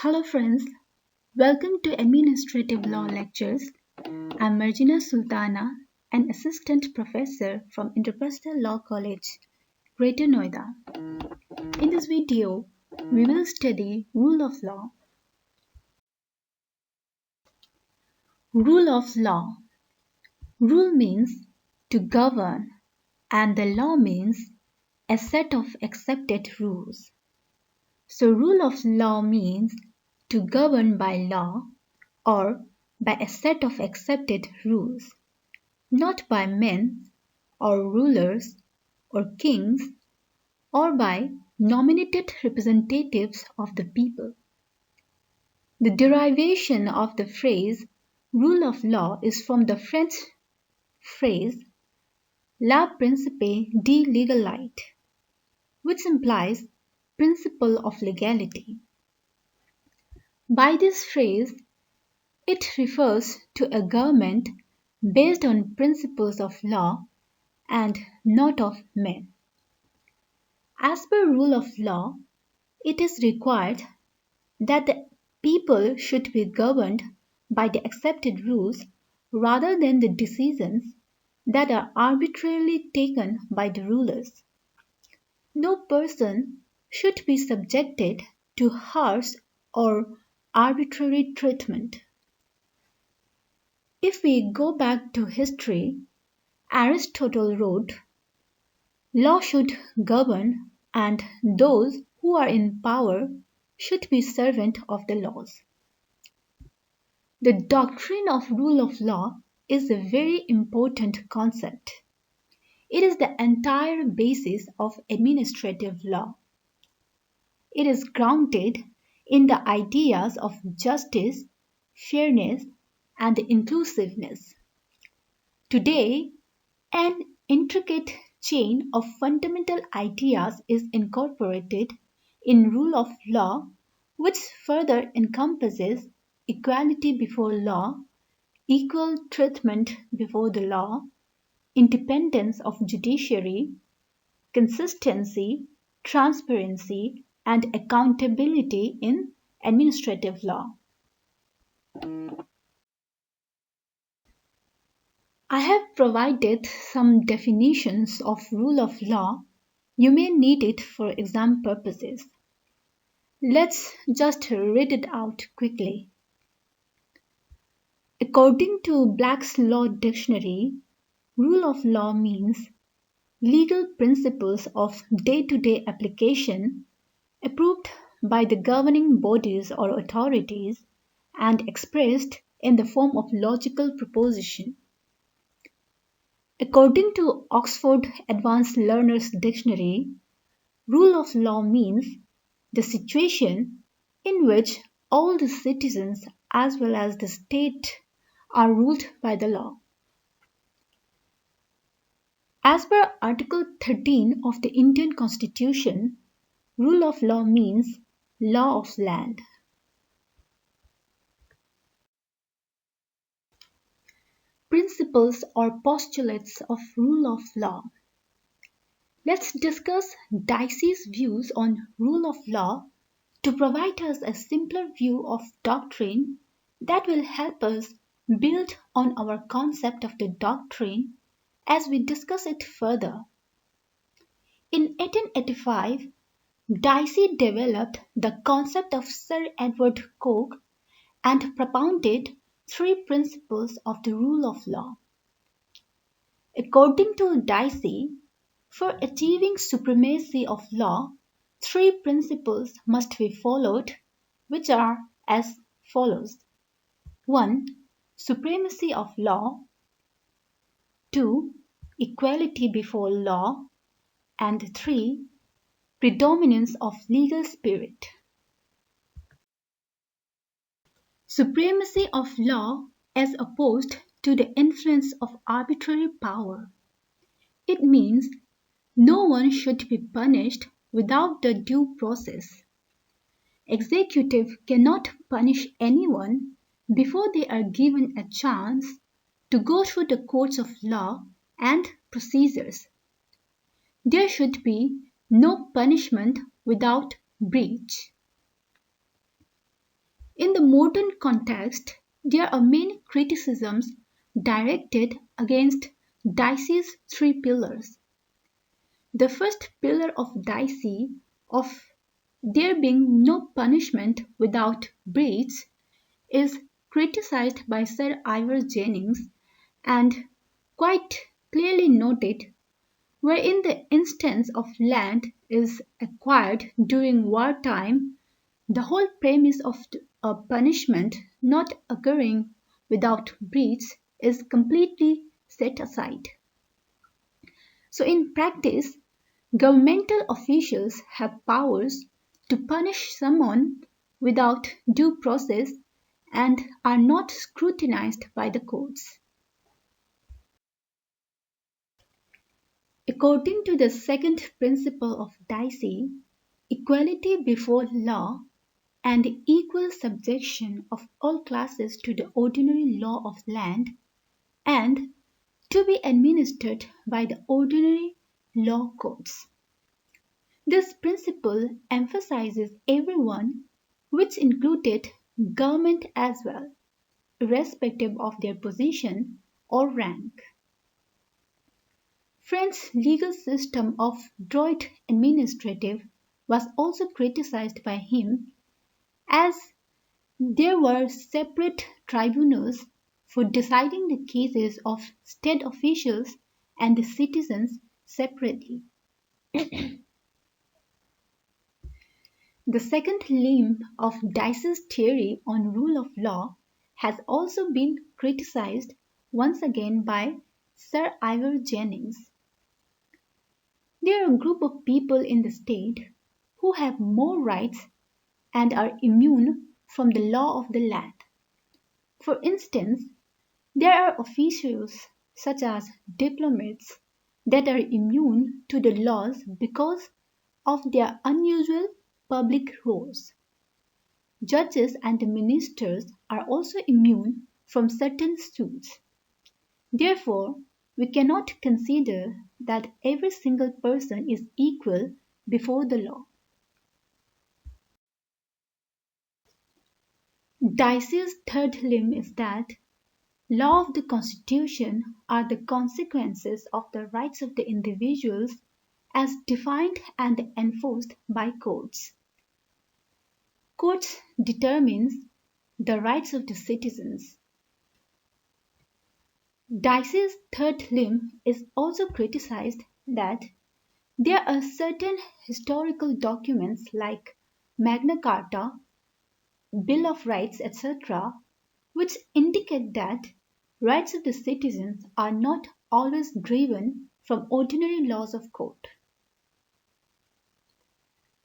Hello friends, welcome to Administrative Law Lectures. I'm Marjina Sultana, an assistant professor from Interpersonal Law College, Greater Noida. In this video, we will study rule of law. Rule of law. Rule means to govern and the law means a set of accepted rules. So rule of law means to govern by law or by a set of accepted rules, not by men or rulers or kings or by nominated representatives of the people. The derivation of the phrase rule of law is from the French phrase la principe de legalité, which implies principle of legality. By this phrase, it refers to a government based on principles of law and not of men. As per rule of law, it is required that the people should be governed by the accepted rules rather than the decisions that are arbitrarily taken by the rulers. No person should be subjected to harsh or arbitrary treatment. If we go back to history, Aristotle wrote, "Law should govern, and those who are in power should be servants of the laws." The doctrine of rule of law is a very important concept. It is the entire basis of administrative law. It is grounded in the ideas of justice, fairness, and inclusiveness. Today, an intricate chain of fundamental ideas is incorporated in rule of law, which further encompasses equality before law, equal treatment before the law, independence of judiciary, consistency, transparency, and accountability in administrative law. I have provided some definitions of rule of law. You may need it for exam purposes. Let's just read it out quickly. According to Black's Law Dictionary, rule of law means legal principles of day-to-day application approved by the governing bodies or authorities and expressed in the form of logical proposition. According to Oxford Advanced Learners Dictionary, rule of law means the situation in which all the citizens as well as the state are ruled by the law. As per Article 13 of the Indian Constitution, rule of law means law of land. Principles or postulates of rule of law. Let's discuss Dicey's views on rule of law to provide us a simpler view of doctrine that will help us build on our concept of the doctrine as we discuss it further. In 1885, Dicey developed the concept of Sir Edward Coke and propounded three principles of the rule of law. According to Dicey, for achieving supremacy of law, three principles must be followed, which are as follows. 1. Supremacy of law. 2. Equality before law. And 3. Predominance of legal spirit. Supremacy of law as opposed to the influence of arbitrary power. It means no one should be punished without the due process. Executive cannot punish anyone before they are given a chance to go through the courts of law and procedures. There should be no punishment without breach. In the modern context, there are many criticisms directed against Dicey's three pillars. The first pillar of Dicey, of there being no punishment without breach, is criticized by Sir Ivor Jennings and quite clearly noted, wherein the instance of land is acquired during wartime, the whole premise of a punishment not occurring without breach is completely set aside. So, in practice, governmental officials have powers to punish someone without due process and are not scrutinized by the courts. According to the second principle of Dicey, equality before law and equal subjection of all classes to the ordinary law of land and to be administered by the ordinary law courts. This principle emphasizes everyone, which included government as well, irrespective of their position or rank. France's legal system of droit administrative was also criticized by him, as there were separate tribunals for deciding the cases of state officials and the citizens separately. The second limb of Dicey's theory on rule of law has also been criticized once again by Sir Ivor Jennings. There are a group of people in the state who have more rights and are immune from the law of the land. For instance, there are officials such as diplomats that are immune to the laws because of their unusual public roles. Judges and ministers are also immune from certain suits. Therefore, we cannot consider that every single person is equal before the law. Dicey's third limb is that law of the Constitution are the consequences of the rights of the individuals as defined and enforced by courts. Courts determines the rights of the citizens. Dicey's third limb is also criticized that there are certain historical documents like Magna Carta, Bill of Rights, etc., which indicate that rights of the citizens are not always driven from ordinary laws of court.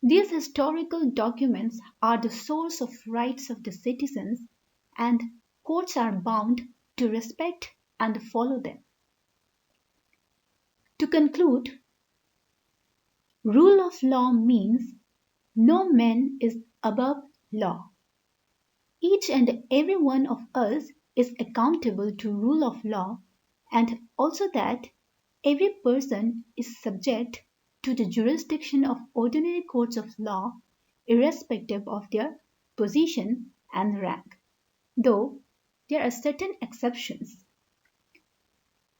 These historical documents are the source of rights of the citizens, and courts are bound to respect and follow them. To conclude, rule of law means no man is above law. Each and every one of us is accountable to rule of law, and also that every person is subject to the jurisdiction of ordinary courts of law irrespective of their position and rank, though there are certain exceptions.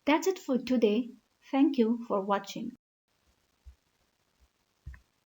That's it for today. Thank you for watching.